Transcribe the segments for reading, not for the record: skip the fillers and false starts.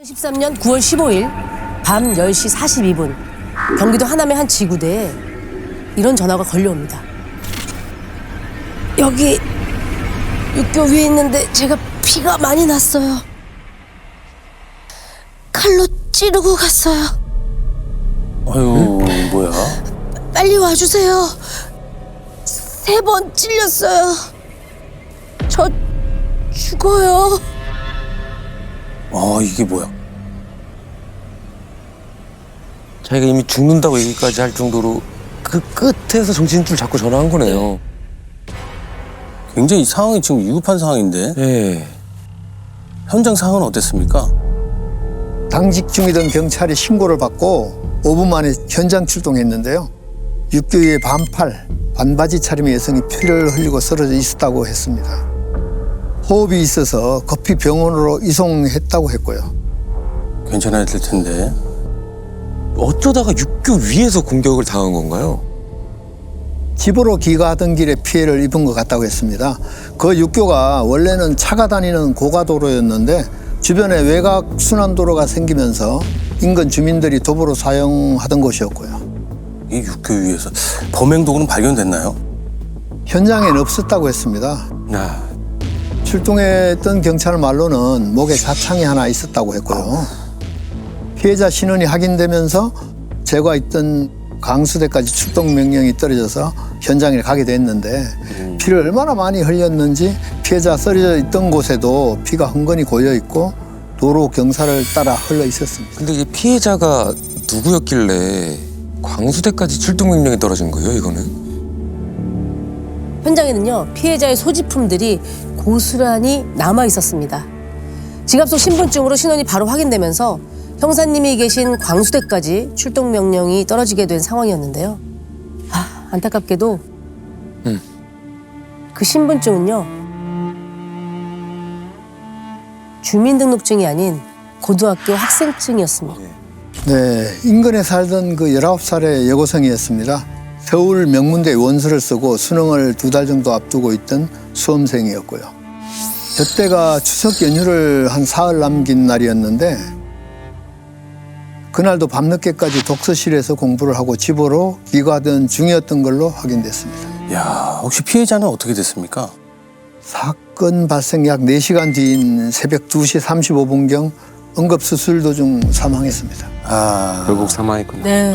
2013년 9월 15일 밤 10시 42분 경기도 하남의 한 지구대에 이런 전화가 걸려옵니다. 여기 육교 위에 있는데 제가 피가 많이 났어요. 칼로 찌르고 갔어요. 아유, 뭐야? 빨리 와주세요. 3번 찔렸어요. 저 죽어요. 이게 뭐야? 자기가 이미 죽는다고 얘기까지 할 정도로 그 끝에서 정신줄 잡고 전화한 거네요. 굉장히 상황이 지금 위급한 상황인데 예. 현장 상황은 어땠습니까? 당직 중이던 경찰이 신고를 받고 5분 만에 현장 출동했는데요. 육교위에 반팔, 반바지 차림의 여성이 피를 흘리고 쓰러져 있었다고 했습니다. 호흡이 있어서 급히 병원으로 이송했다고 했고요. 괜찮아야 될 텐데. 어쩌다가 육교 위에서 공격을 당한 건가요? 집으로 귀가하던 길에 피해를 입은 것 같다고 했습니다. 그 육교가 원래는 차가 다니는 고가도로였는데 주변에 외곽 순환도로가 생기면서 인근 주민들이 도보로 사용하던 곳이었고요. 이 육교 위에서 범행 도구는 발견됐나요? 현장에는 없었다고 했습니다. 출동했던 경찰 말로는 목에 자창이 하나 있었다고 했고요. 피해자 신원이 확인되면서 제가 있던 강수대까지 출동 명령이 떨어져서 현장에 가게 됐는데 피를 얼마나 많이 흘렸는지 피해자 쓰러져 있던 곳에도 피가 흥건히 고여 있고 도로 경사를 따라 흘러 있었습니다. 근데 이 피해자가 누구였길래 광수대까지 출동 명령이 떨어진 거예요, 이거는? 현장에는요, 피해자의 소지품들이 고스란히 남아 있었습니다. 지갑 속 신분증으로 신원이 바로 확인되면서 형사님이 계신 광수대까지 출동 명령이 떨어지게 된 상황이었는데요. 안타깝게도 그 신분증은요, 주민등록증이 아닌 고등학교 학생증이었습니다. 네, 인근에 살던 그 19살의 여고생이었습니다. 서울 명문대 원서를 쓰고 수능을 2달 정도 앞두고 있던 수험생이었고요. 그때가 추석 연휴를 한 사흘 남긴 날이었는데 그날도 밤늦게까지 독서실에서 공부를 하고 집으로 귀가하던 중이었던 걸로 확인됐습니다. 야, 혹시 피해자는 어떻게 됐습니까? 사건 발생 약 4시간 뒤인 새벽 2시 35분경 응급수술 도중 사망했습니다. 결국 사망했군요. 네.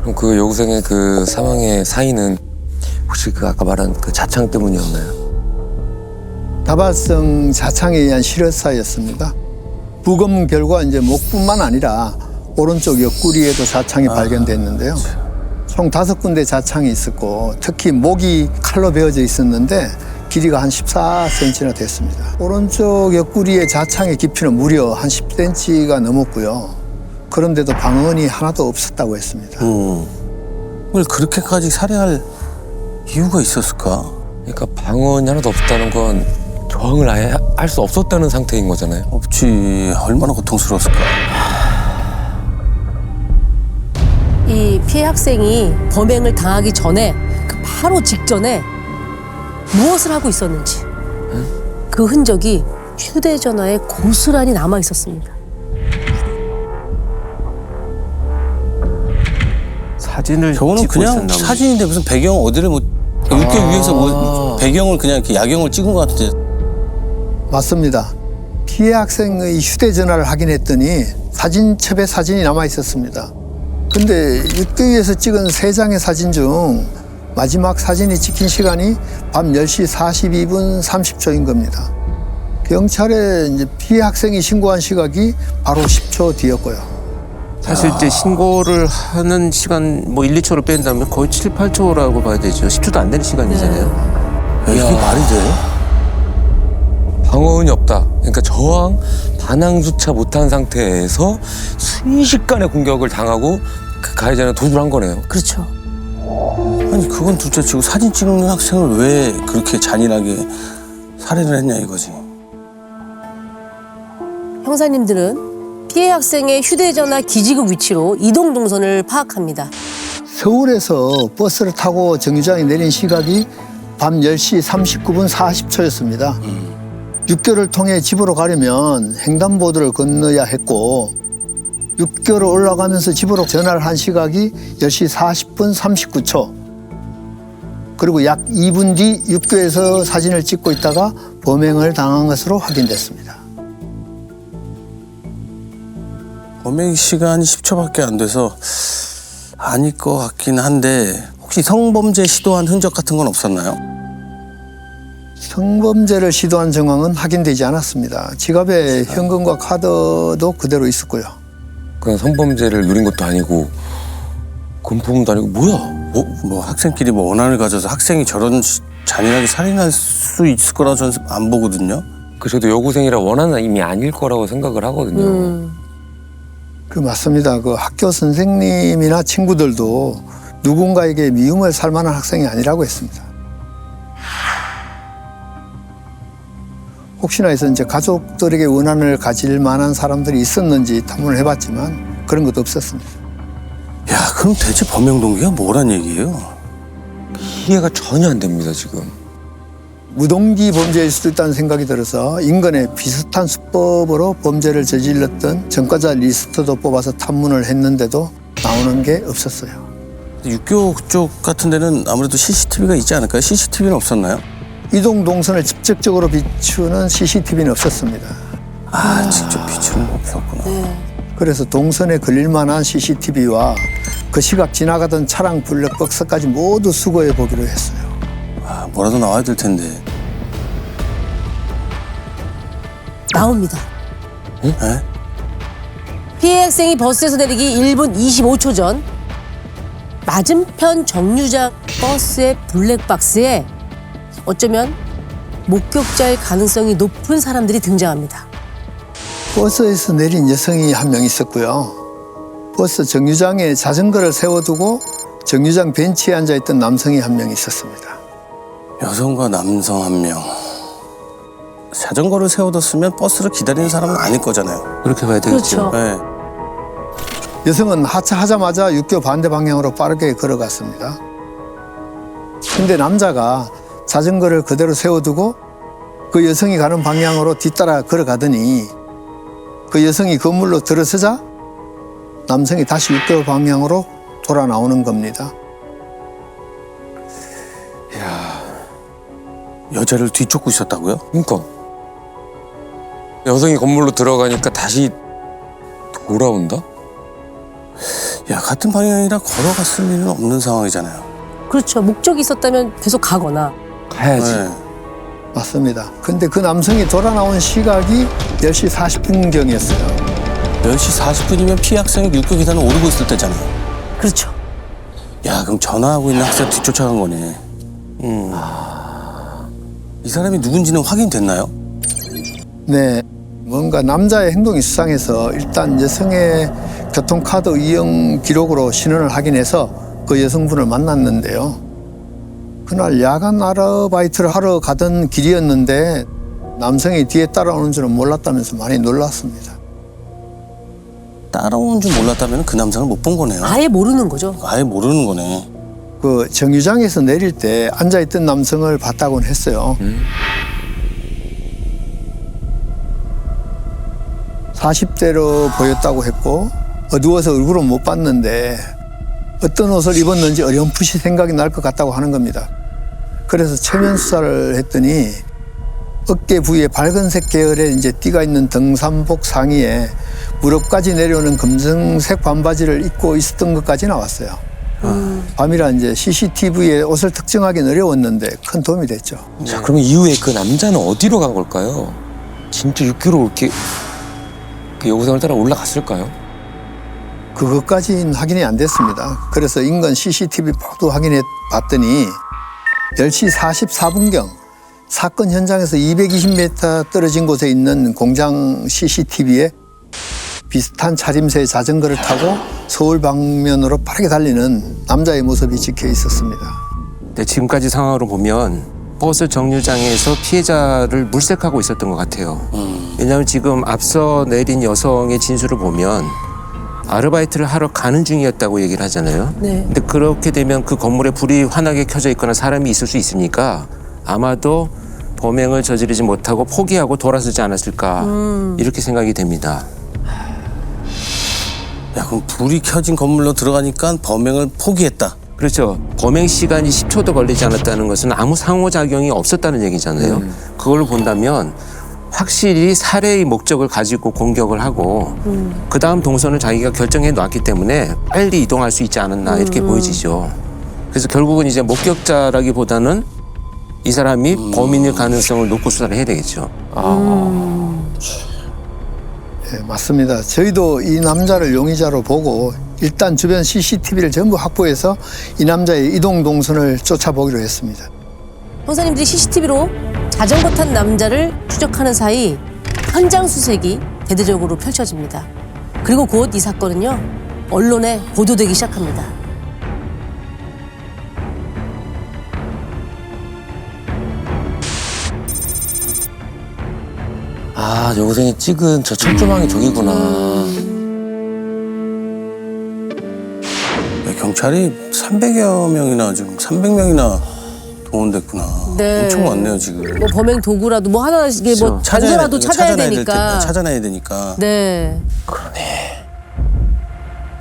그럼 그 여고생의 그 사망의 사인은 혹시 그 아까 말한 그 자창 때문이었나요? 다발성 자창에 의한 실혈사였습니다. 부검 결과 이제 목뿐만 아니라 오른쪽 옆구리에도 자창이 발견됐는데요. 총 5군데 자창이 있었고 특히 목이 칼로 베어져 있었는데 길이가 한 14cm나 됐습니다. 오른쪽 옆구리의 자창의 깊이는 무려 한 10cm가 넘었고요. 그런데도 방언이 하나도 없었다고 했습니다. 왜 그렇게까지 살해할 이유가 있었을까? 그러니까 방언이 하나도 없다는 건 저항을 아예 할 수 없었다는 상태인 거잖아요. 없지. 얼마나 고통스러웠을까? 이 피해 학생이 범행을 당하기 전에 그 바로 직전에 무엇을 하고 있었는지 그 흔적이 휴대전화에 고스란히 남아 있었습니다. 사진을 저거는 찍고 그냥 있었나 보네. 사진인데 무슨 배경 어디를 뭐 육교 위에서 뭐 배경을 그냥 이렇게 야경을 찍은 것 같은데. 맞습니다. 피해 학생의 휴대전화를 확인했더니 사진첩에 사진이 남아 있었습니다. 근데 육교위에서 찍은 3장의 사진 중 마지막 사진이 찍힌 시간이 밤 10시 42분 30초인 겁니다. 경찰에 이제 피해 학생이 신고한 시각이 바로 10초 뒤였고요. 사실 이제 신고를 하는 시간 뭐 1, 2초를 뺀다면 거의 7, 8초라고 봐야 되죠. 10초도 안 되는 시간이잖아요. 야, 이게 말이 돼? 방언이 없다. 그러니까 저항, 반항조차 못한 상태에서 순식간에 공격을 당하고 그 가해자는 도주를 한 거네요. 그렇죠. 아니 그건 둘째치고 사진 찍는 학생을 왜 그렇게 잔인하게 살해를 했냐 이거지. 형사님들은 피해 학생의 휴대전화 기지국 위치로 이동 동선을 파악합니다. 서울에서 버스를 타고 정류장에 내린 시각이 밤 10시 39분 40초였습니다. 육교를 통해 집으로 가려면 횡단보도를 건너야 했고 육교를 올라가면서 집으로 전화를 한 시각이 10시 40분 39초. 그리고 약 2분 뒤 육교에서 사진을 찍고 있다가 범행을 당한 것으로 확인됐습니다. 범행 시간이 10초밖에 안 돼서 아닐 것 같긴 한데 혹시 성범죄 시도한 흔적 같은 건 없었나요? 성범죄를 시도한 정황은 확인되지 않았습니다. 지갑에 현금과 카드도 그대로 있었고요. 그냥 성범죄를 누린 것도 아니고 금품도 아니고 뭐야? 뭐 학생끼리 뭐 원한을 가져서 학생이 저런 잔인하게 살인할 수 있을 거라고 저는 안 보거든요. 그 저도 여고생이라 원하는 이미 아닐 거라고 생각을 하거든요. 그 맞습니다. 그 학교 선생님이나 친구들도 누군가에게 미움을 살 만한 학생이 아니라고 했습니다. 혹시나 해서 이제 가족들에게 원한을 가질 만한 사람들이 있었는지 탐문을 해봤지만 그런 것도 없었습니다. 야, 그럼 대체 범행 동기가 뭐란 얘기예요? 이해가 전혀 안 됩니다 지금. 무동기 범죄일 수도 있다는 생각이 들어서 인근에 비슷한 수법으로 범죄를 저질렀던 전과자 리스트도 뽑아서 탐문을 했는데도 나오는 게 없었어요. 육교 그쪽 같은 데는 아무래도 CCTV가 있지 않을까요? CCTV는 없었나요? 이동 동선을 직접적으로 비추는 CCTV는 없었습니다. 직접 비추는 거 없었구나. 그래서 동선에 걸릴 만한 CCTV와 그 시각 지나가던 차량 블랙박스까지 모두 수거해 보기로 했어요. 뭐라도 나와야 될 텐데. 나옵니다. 에? 피해 학생이 버스에서 내리기 1분 25초 전 맞은편 정류장 버스의 블랙박스에 어쩌면 목격자일 가능성이 높은 사람들이 등장합니다. 버스에서 내린 여성이 한 명 있었고요. 버스 정류장에 자전거를 세워두고 정류장 벤치에 앉아있던 남성이 한 명 있었습니다. 여성과 남성 한 명. 자전거를 세워뒀으면 버스를 기다리는 사람은 아닐 거잖아요. 그렇게 봐야 되겠죠. 그렇죠. 네. 여성은 하차하자마자 육교 반대 방향으로 빠르게 걸어갔습니다. 근데 남자가 자전거를 그대로 세워두고 그 여성이 가는 방향으로 뒤따라 걸어가더니 그 여성이 건물로 들어서자 남성이 다시 육교 방향으로 돌아 나오는 겁니다. 여자를 뒤쫓고 있었다고요? 그러니까 여성이 건물로 들어가니까 다시 돌아온다? 야, 같은 방향이라 걸어갔을 리는 없는 상황이잖아요. 그렇죠. 목적이 있었다면 계속 가거나. 가야지. 네. 맞습니다. 근데 그 남성이 돌아 나온 시각이 10시 40분경이었어요. 10시 40분이면 피해 학생이 육교 계단을 오르고 있을 때잖아요. 그렇죠. 야, 그럼 전화하고 있는 학생 뒤쫓아간 거네. 이 사람이 누군지는 확인됐나요? 네, 뭔가 남자의 행동이 수상해서 일단 여성의 교통카드 이용 기록으로 신원을 확인해서 그 여성분을 만났는데요. 그날 야간 아르바이트를 하러 가던 길이었는데 남성이 뒤에 따라오는 줄은 몰랐다면서 많이 놀랐습니다. 따라오는 줄 몰랐다면 그 남성을 못 본 거네요. 아예 모르는 거죠. 아예 모르는 거네. 그 정류장에서 내릴 때 앉아있던 남성을 봤다고는 했어요. 40대로 보였다고 했고 어두워서 얼굴은 못 봤는데 어떤 옷을 입었는지 어렴풋이 생각이 날 것 같다고 하는 겁니다. 그래서 체면 수사를 했더니 어깨 부위에 밝은색 계열의 이제 띠가 있는 등산복 상의에 무릎까지 내려오는 검정색 반바지를 입고 있었던 것까지 나왔어요. 밤이라 이제 CCTV에 옷을 특정하기는 어려웠는데 큰 도움이 됐죠. 자, 그러면 이후에 그 남자는 어디로 간 걸까요? 진짜 6km 이렇게 그 여고생을 따라 올라갔을까요? 그것까지는 확인이 안 됐습니다. 그래서 인근 CCTV 모두 확인해 봤더니 10시 44분경 사건 현장에서 220m 떨어진 곳에 있는 공장 CCTV에 비슷한 차림새의 자전거를 타고 서울 방면으로 빠르게 달리는 남자의 모습이 찍혀 있었습니다. 네, 지금까지 상황으로 보면 버스 정류장에서 피해자를 물색하고 있었던 것 같아요. 왜냐하면 지금 앞서 내린 여성의 진술을 보면 아르바이트를 하러 가는 중이었다고 얘기를 하잖아요. 네. 근데 그렇게 되면 그 건물에 불이 환하게 켜져 있거나 사람이 있을 수 있으니까 아마도 범행을 저지르지 못하고 포기하고 돌아서지 않았을까 이렇게 생각이 됩니다. 야, 그럼 불이 켜진 건물로 들어가니까 범행을 포기했다. 그렇죠. 범행 시간이 10초도 걸리지 않았다는 것은 아무 상호작용이 없었다는 얘기잖아요. 그걸 본다면 확실히 살해의 목적을 가지고 공격을 하고 그 다음 동선을 자기가 결정해 놨기 때문에 빨리 이동할 수 있지 않았나 이렇게 보여지죠. 그래서 결국은 이제 목격자라기보다는 이 사람이 범인일 가능성을 놓고 수사를 해야 되겠죠. 네, 맞습니다. 저희도 이 남자를 용의자로 보고 일단 주변 CCTV를 전부 확보해서 이 남자의 이동 동선을 쫓아보기로 했습니다. 형사님들이 CCTV로 자전거 탄 남자를 추적하는 사이 현장 수색이 대대적으로 펼쳐집니다. 그리고 곧 이 사건은요, 언론에 보도되기 시작합니다. 아, 여고생이 찍은 저 철조망이 저기구나. 경찰이 300여 명이나 지금 300명이나 동원됐구나. 네. 엄청 많네요 지금. 뭐 범행 도구라도 뭐 하나 이게 뭐 단서라도 찾아야 되니까. 찾아내야 되니까. 네. 그러네.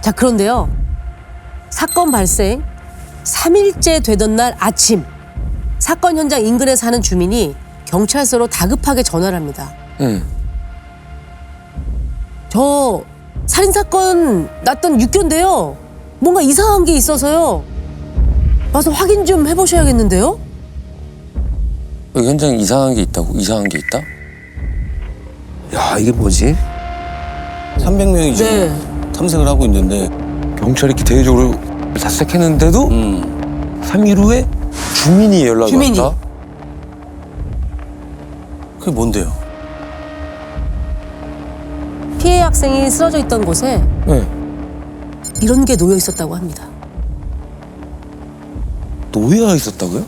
자, 그런데요. 사건 발생 3일째 되던 날 아침, 사건 현장 인근에 사는 주민이 경찰서로 다급하게 전화를 합니다. 응. 저 살인사건 났던 육교인데요. 뭔가 이상한 게 있어서요. 와서 확인 좀 해보셔야겠는데요? 여기 현장에 이상한 게 있다고? 이상한 게 있다? 야, 이게 뭐지? 300명이 지금 네. 탐색을 하고 있는데. 경찰이 이렇게 대대적으로 자색했는데도 3일 후에 주민이 연락이 주민이. 왔다? 그게 뭔데요? 피해 학생이 쓰러져 있던 곳에 네. 이런 게 놓여 있었다고 합니다. 노예가 있었다고요?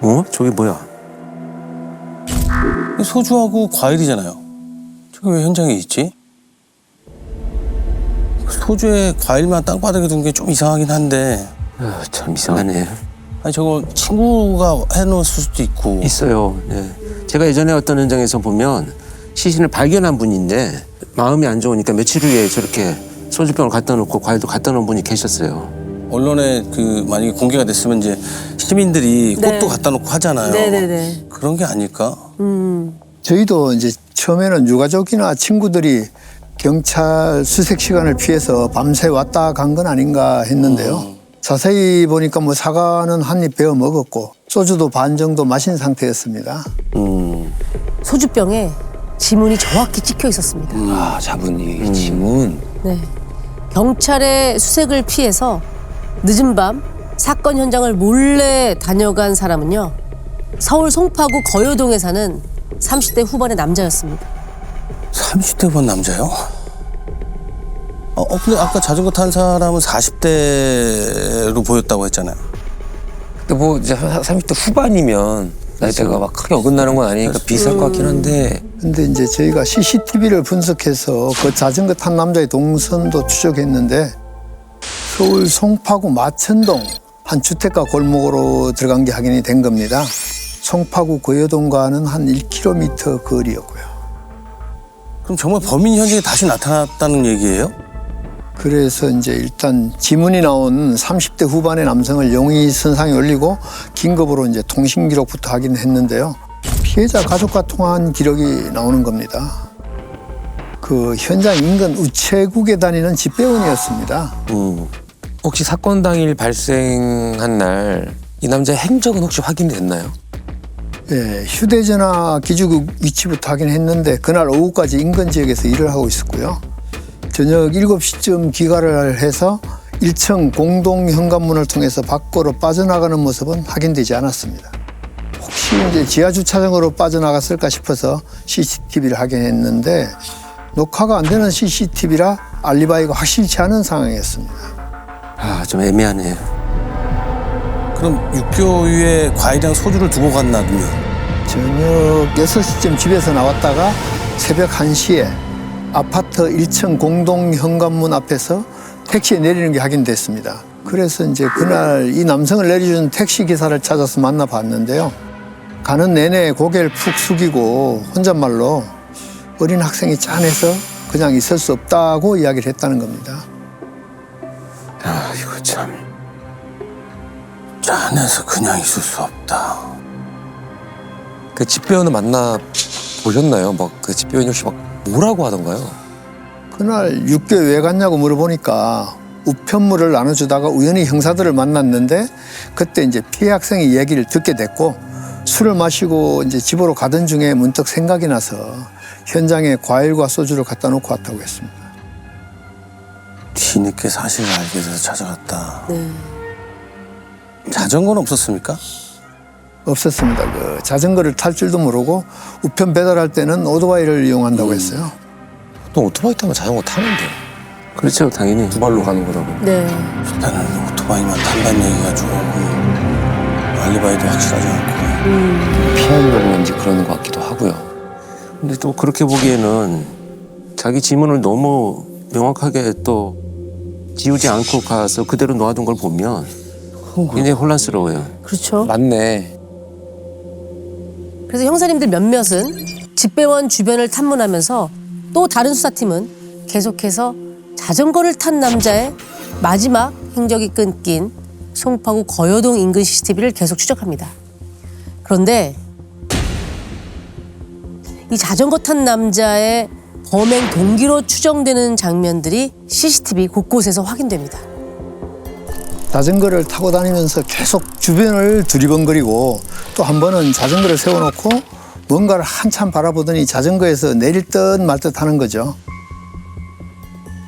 어? 저게 뭐야? 소주하고 과일이잖아요. 저게 왜 현장에 있지? 소주에 과일만 땅바닥에 둔 게 좀 이상하긴 한데. 아, 참 이상하네. 아니 저거 친구가 해놓을 수도 있고. 있어요. 네. 제가 예전에 어떤 현장에서 보면 시신을 발견한 분인데 마음이 안 좋으니까 며칠 후에 저렇게 소주병을 갖다 놓고 과일도 갖다 놓은 분이 계셨어요. 언론에 그 만약에 공개가 됐으면 이제 시민들이 네. 꽃도 갖다 놓고 하잖아요. 네네네. 그런 게 아닐까? 저희도 이제 처음에는 유가족이나 친구들이 경찰 수색 시간을 피해서 밤새 왔다 간 건 아닌가 했는데요. 자세히 보니까 뭐 사과는 한 입 베어 먹었고 소주도 반 정도 마신 상태였습니다. 소주병에 지문이 정확히 찍혀 있었습니다. 아, 잡은 이 지문. 네. 경찰의 수색을 피해서 늦은 밤 사건 현장을 몰래 다녀간 사람은요. 서울 송파구 거여동에 사는 30대 후반의 남자였습니다. 30대 번 남자요? 근데 아까 자전거 탄 사람은 40대로 보였다고 했잖아요. 근데 뭐 이제 30대 후반이면 나이대가 막 크게 어긋나는 건 아니니까 비슷할 것 같긴 한데. 근데 이제 저희가 CCTV를 분석해서 그 자전거 탄 남자의 동선도 추적했는데 서울 송파구 마천동 한 주택가 골목으로 들어간 게 확인이 된 겁니다. 송파구 거여동과는 한 1km 거리였고요. 그럼 정말 범인 현장에 다시 나타났다는 얘기예요? 그래서 이제 일단 지문이 나온 30대 후반의 남성을 용의 선상에 올리고 긴급으로 이제 통신 기록부터 확인했는데요. 피해자 가족과 통화한 기록이 나오는 겁니다. 그 현장 인근 우체국에 다니는 집배원이었습니다. 혹시 사건 당일 발생한 날 이 남자의 행적은 혹시 확인이 됐나요? 예, 휴대전화 기주국 위치부터 확인했는데 그날 오후까지 인근 지역에서 일을 하고 있었고요. 저녁 7시쯤 귀가를 해서 1층 공동 현관문을 통해서 밖으로 빠져나가는 모습은 확인되지 않았습니다. 혹시 이제 지하 주차장으로 빠져나갔을까 싶어서 CCTV를 확인했는데 녹화가 안 되는 CCTV라 알리바이가 확실치 않은 상황이었습니다. 아, 좀 애매하네. 그럼 육교위에 과일이랑 소주를 두고 갔나군요. 저녁 6시쯤 집에서 나왔다가 새벽 1시에 아파트 1층 공동 현관문 앞에서 택시에 내리는 게 확인됐습니다. 그래서 이제 그날 이 남성을 내려준 택시 기사를 찾아서 만나봤는데요. 가는 내내 고개를 푹 숙이고 혼잣말로 어린 학생이 짠해서 그냥 있을 수 없다고 이야기를 했다는 겁니다. 아, 이거 참. 짠해서 그냥 있을 수 없다. 그 집배원은 만나 보셨나요? 막 그 집배원이 혹시 막 뭐라고 하던가요? 그날 육교에 왜 갔냐고 물어보니까 우편물을 나눠주다가 우연히 형사들을 만났는데 그때 이제 피해 학생이 얘기를 듣게 됐고 술을 마시고 이제 집으로 가던 중에 문득 생각이 나서 현장에 과일과 소주를 갖다 놓고 왔다고 했습니다. 뒤늦게 사실을 알게 돼서 찾아갔다. 네. 자전거는 없었습니까? 없었습니다. 그 자전거를 탈 줄도 모르고 우편 배달할 때는 오토바이를 이용한다고 했어요. 보통 오토바이 타면 자전거 타는데 그렇죠, 당연히. 두 발로 가는 거라고. 네. 일단은 오토바이만 탄다는 얘기가 조금 알리바이도 확실하지 않고. 피하려고 왠지 그러는 것 같기도 하고요. 근데 또 그렇게 보기에는 자기 지문을 너무 명확하게 또 지우지 않고 가서 그대로 놓아둔 걸 보면 굉장히 혼란스러워요. 그렇죠. 맞네. 그래서 형사님들 몇몇은 집배원 주변을 탐문하면서 또 다른 수사팀은 계속해서 자전거를 탄 남자의 마지막 행적이 끊긴 송파구 거여동 인근 CCTV를 계속 추적합니다. 그런데 이 자전거 탄 남자의 범행 동기로 추정되는 장면들이 CCTV 곳곳에서 확인됩니다. 자전거를 타고 다니면서 계속 주변을 두리번거리고 또 한 번은 자전거를 세워놓고 뭔가를 한참 바라보더니 자전거에서 내릴 듯 말 듯 하는 거죠.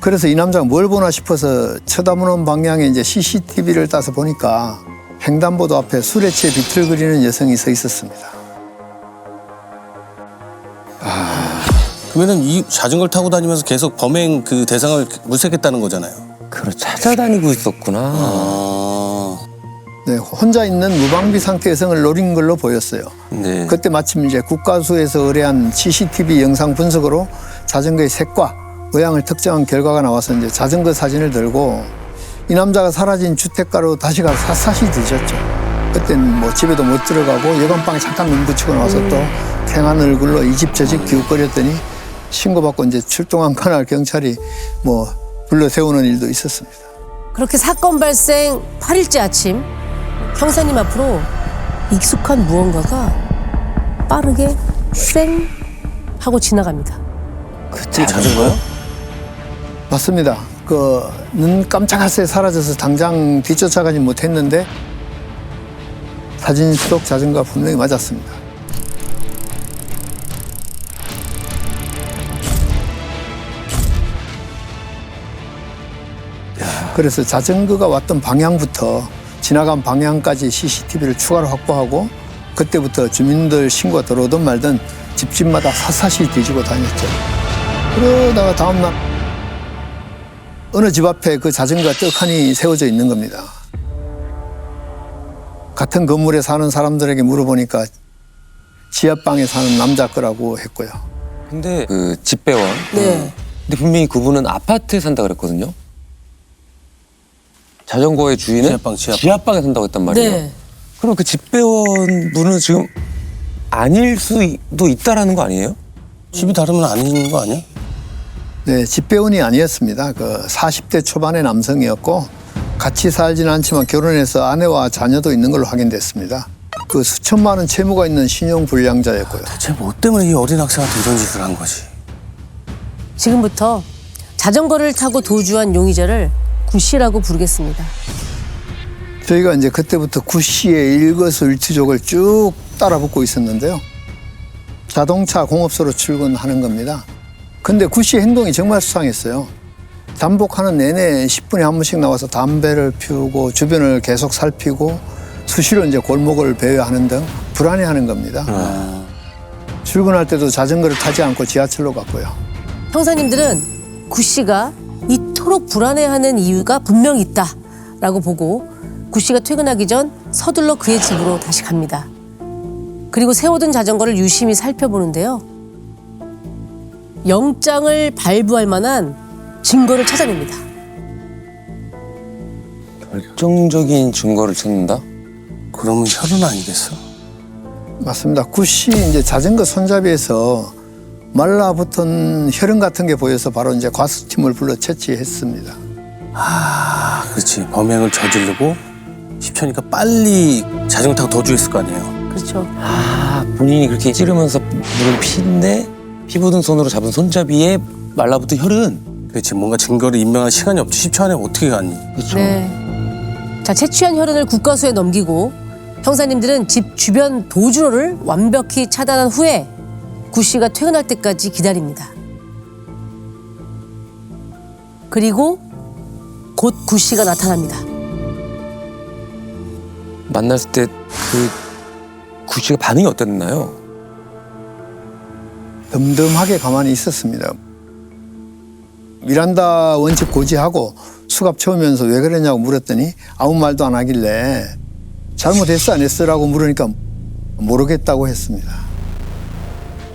그래서 이 남자가 뭘 보나 싶어서 쳐다보는 방향에 이제 CCTV를 따서 보니까 횡단보도 앞에 술에 취해 비틀거리는 여성이 서 있었습니다. 그러면은 이 자전거를 타고 다니면서 계속 범행 그 대상을 물색했다는 거잖아요. 그걸 찾아다니고 있었구나. 네, 혼자 있는 무방비 상태 여성을 노린 걸로 보였어요. 네. 그때 마침 이제 국가수에서 의뢰한 CCTV 영상 분석으로 자전거의 색과 모양을 특정한 결과가 나와서 이제 자전거 사진을 들고 이 남자가 사라진 주택가로 다시 가서 샅샅이 뒤졌죠. 그때는 뭐 집에도 못 들어가고 여관방에 잠깐 눈 붙이고 나와서 또 탱한 얼굴로 이 집 저 집 기웃거렸더니 신고받고 이제 출동한 그날 경찰이 뭐 불러 세우는 일도 있었습니다. 그렇게 사건 발생 8일째 아침 형사님 앞으로 익숙한 무언가가 빠르게 쌩 하고 지나갑니다. 그 자전거요? 맞습니다. 그 눈 깜짝할 새 사라져서 당장 뒤쫓아가지 못했는데 사진 속 자전거가 분명히 맞았습니다. 그래서 자전거가 왔던 방향부터 지나간 방향까지 CCTV를 추가로 확보하고 그때부터 주민들 신고가 들어오든 말든 집집마다 샅샅이 뒤지고 다녔죠. 그러다가 다음날 어느 집 앞에 그 자전거가 떡하니 세워져 있는 겁니다. 같은 건물에 사는 사람들에게 물어보니까 지하방에 사는 남자 거라고 했고요. 근데 그 집배원. 네. 근데 분명히 그분은 아파트에 산다 그랬거든요. 자전거의 주인은 지하방에 산다고 했단 말이에요. 네. 그럼 그 집배원 분은 지금 아닐 수도 있다라는 거 아니에요? 집이 다르면 아닌 거 아니야? 네, 집배원이 아니었습니다. 그 40대 초반의 남성이었고 같이 살지는 않지만 결혼해서 아내와 자녀도 있는 걸로 확인됐습니다. 그 수천만 원 채무가 있는 신용불량자였고요. 대체 뭐 때문에 이 어린 학생한테 이런 짓을 한 거지? 지금부터 자전거를 타고 도주한 용의자를 구씨라고 부르겠습니다. 저희가 이제 그때부터 구씨의 일거수일투족을 쭉 따라붙고 있었는데요. 자동차 공업소로 출근하는 겁니다. 근데 구씨의 행동이 정말 수상했어요. 잠복하는 내내 10분에 한 번씩 나와서 담배를 피우고 주변을 계속 살피고 수시로 이제 골목을 배회하는 등 불안해하는 겁니다. 출근할 때도 자전거를 타지 않고 지하철로 갔고요. 형사님들은 구씨가 이토록 불안해하는 이유가 분명히 있다라고 보고 구씨가 퇴근하기 전 서둘러 그의 집으로 다시 갑니다. 그리고 세워둔 자전거를 유심히 살펴보는데요. 영장을 발부할 만한 증거를 찾아냅니다. 결정적인 증거를 찾는다? 그러면 혈흔 아니겠어? 맞습니다. 굿이 이제 자전거 손잡이에서 말라붙은 혈흔 같은 게 보여서 바로 이제 과수팀을 불러 채취했습니다. 아, 그렇지. 범행을 저지르고 10초니까 빨리 자전거 타고 도주했을 거 아니에요. 그렇죠. 아, 본인이 그렇게 찌르면서 물은 피인데 피 묻은 손으로 잡은 손잡이에 말라붙은 혈흔. 그렇지. 뭔가 증거를 인명할 시간이 없지. 10초 안에 어떻게 가니? 그렇죠. 네. 자, 채취한 혈흔을 국과수에 넘기고 형사님들은 집 주변 도주로를 완벽히 차단한 후에 구 씨가 퇴근할 때까지 기다립니다. 그리고 곧 구 씨가 나타납니다. 만났을 때 그 구씨가 반응이 어땠나요? 덤덤하게 가만히 있었습니다. 미란다 원칙 고지하고 수갑 채우면서 왜 그러냐고 물었더니 아무 말도 안 하길래 잘못했어 안 했어라고 물으니까 모르겠다고 했습니다.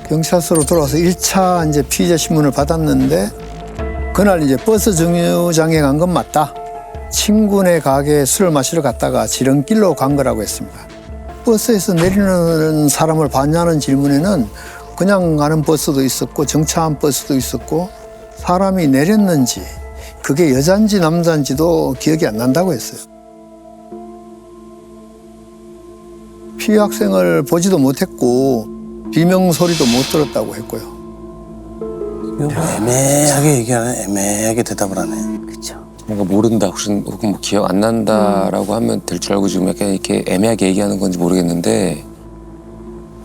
경찰서로 돌아와서 1차 이제 피의자 신문을 받았는데 그날 이제 버스 정류장에 간 건 맞다. 친구네 가게에 술을 마시러 갔다가 지름길로 간 거라고 했습니다. 버스에서 내리는 사람을 봤냐는 질문에는 그냥 가는 버스도 있었고 정차한 버스도 있었고 사람이 내렸는지 그게 여잔지 남잔지도 기억이 안 난다고 했어요. 피해 학생을 보지도 못했고 비명 소리도 못 들었다고 했고요. 애매하게 얘기하네. 애매하게 대답을 하네. 그렇죠. 뭔가 모른다 혹은 뭐 기억 안 난다라고 하면 될 줄 알고 지금 약간 이렇게 애매하게 얘기하는 건지 모르겠는데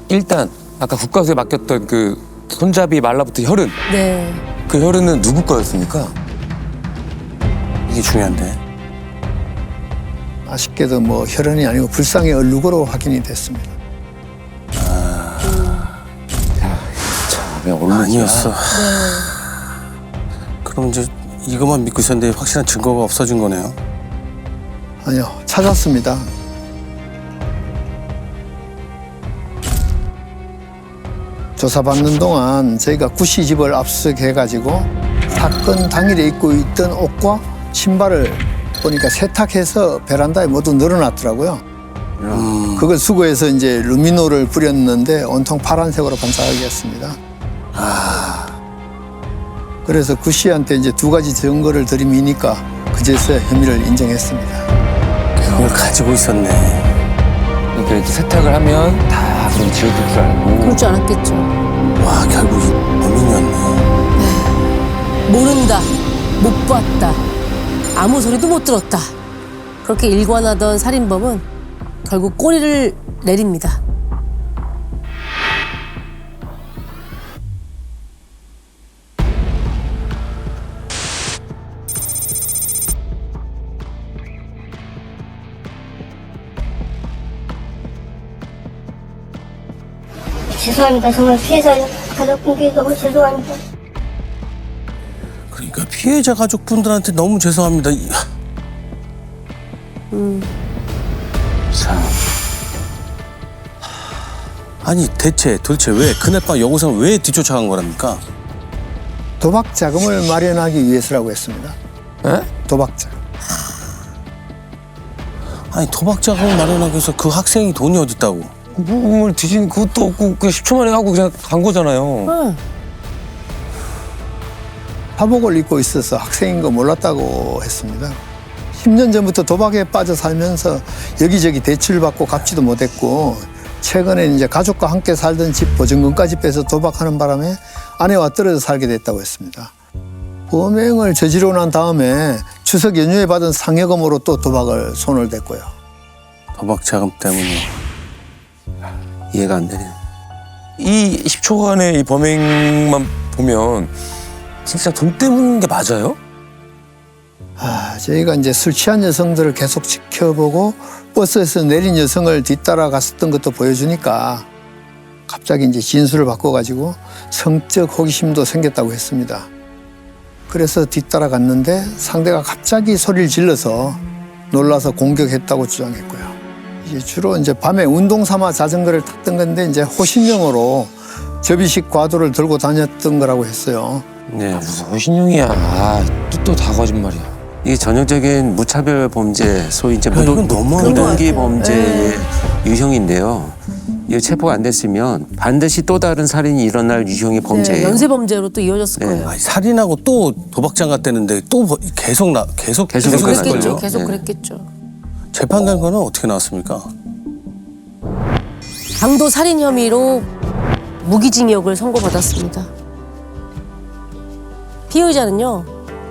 일단 아까 국과수에 맡겼던 그 손잡이 말라붙은 혈흔 네. 그 혈흔은 누구 거였습니까? 이게 중요한데. 아쉽게도 뭐 혈흔이 아니고 불상의 얼룩으로 확인이 됐습니다. 왜 얼룩이야? 아니었어. 그럼 이제 이것만 믿고 있었는데 확실한 증거가 없어진 거네요. 아니요, 찾았습니다. 조사받는 동안 저희가 구씨 집을 압수해가지고 사건 당일에 입고 있던 옷과 신발을 보니까 세탁해서 베란다에 모두 늘어놨더라고요. 그걸 수거해서 이제 루미노를 뿌렸는데 온통 파란색으로 반짝하게 했습니다. 그래서 구씨한테 이제 두 가지 증거를 들이미니까 그제서야 혐의를 인정했습니다. 그걸 가지고 있었네. 그러니까 이제 세탁을 하면 다 그럼 지워질 줄 알고 그럴 줄 알았겠죠. 와, 결국 이 범인이었네. 모른다, 못 봤다, 아무 소리도 못 들었다. 그렇게 일관하던 살인범은 결국 꼬리를 내립니다. 죄송합니다. 정말 피해자 가족분께 너무 죄송합니다. 그러니까 피해자 가족분들한테 너무 죄송합니다. 참. 아니 도대체 왜 그날 밤 여고생을 왜 뒤쫓아간 거랍니까? 도박 자금을 마련하기 위해서라고 했습니다. 에? 도박 자금. 아니 도박 자금을 마련하기 위해서 그 학생이 돈이 어딨다고? 몸을 뒤진 그것도 없고 그냥 10초 만에 하고 그냥 간 거잖아요. 응. 사복을 입고 있어서 학생인 거 몰랐다고 했습니다. 10년 전부터 도박에 빠져 살면서 여기저기 대출받고 갚지도 못했고 최근에 이제 가족과 함께 살던 집 보증금까지 빼서 도박하는 바람에 아내와 떨어져 살게 됐다고 했습니다. 범행을 저지르고 난 다음에 추석 연휴에 받은 상여금으로 또 도박을 손을 댔고요. 도박 자금 때문에. 이해가 안 되네요. 이 10초간의 이 범행만 보면 진짜 돈 때문인 게 맞아요? 저희가 이제 술 취한 여성들을 계속 지켜보고 버스에서 내린 여성을 뒤따라 갔었던 것도 보여주니까 갑자기 이제 진술을 바꿔가지고 성적 호기심도 생겼다고 했습니다. 그래서 뒤따라 갔는데 상대가 갑자기 소리를 질러서 놀라서 공격했다고 주장했고요. 이제 주로 이제 밤에 운동 삼아 자전거를 탔던 건데 이제 호신용으로 접이식 과도를 들고 다녔던 거라고 했어요. 네. 무슨 호신용이야. 또 다 거짓말이야. 이게 전형적인 무차별 범죄, 소위 이제 이건 너무한 거 무동기 같아요. 범죄의 유형인데요. 이거 체포가 안 됐으면 반드시 또 다른 살인이 일어날 유형의 범죄예요. 연쇄 범죄로 또 이어졌을 네. 거예요. 아니, 살인하고 또 도박장 갔다는데 또 계속 계속 그랬겠죠? 그랬겠죠. 걸요. 계속 네. 그랬겠죠. 재판 결과는 어떻게 나왔습니까? 강도 살인 혐의로 무기징역을 선고받았습니다. 피의자는요,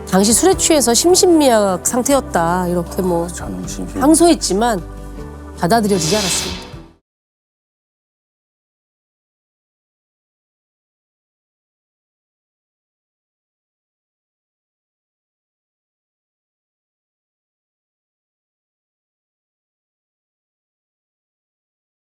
당시 술에 취해서 심신미약 상태였다 이렇게 뭐 저는 신기해. 항소했지만 받아들여지지 않았습니다.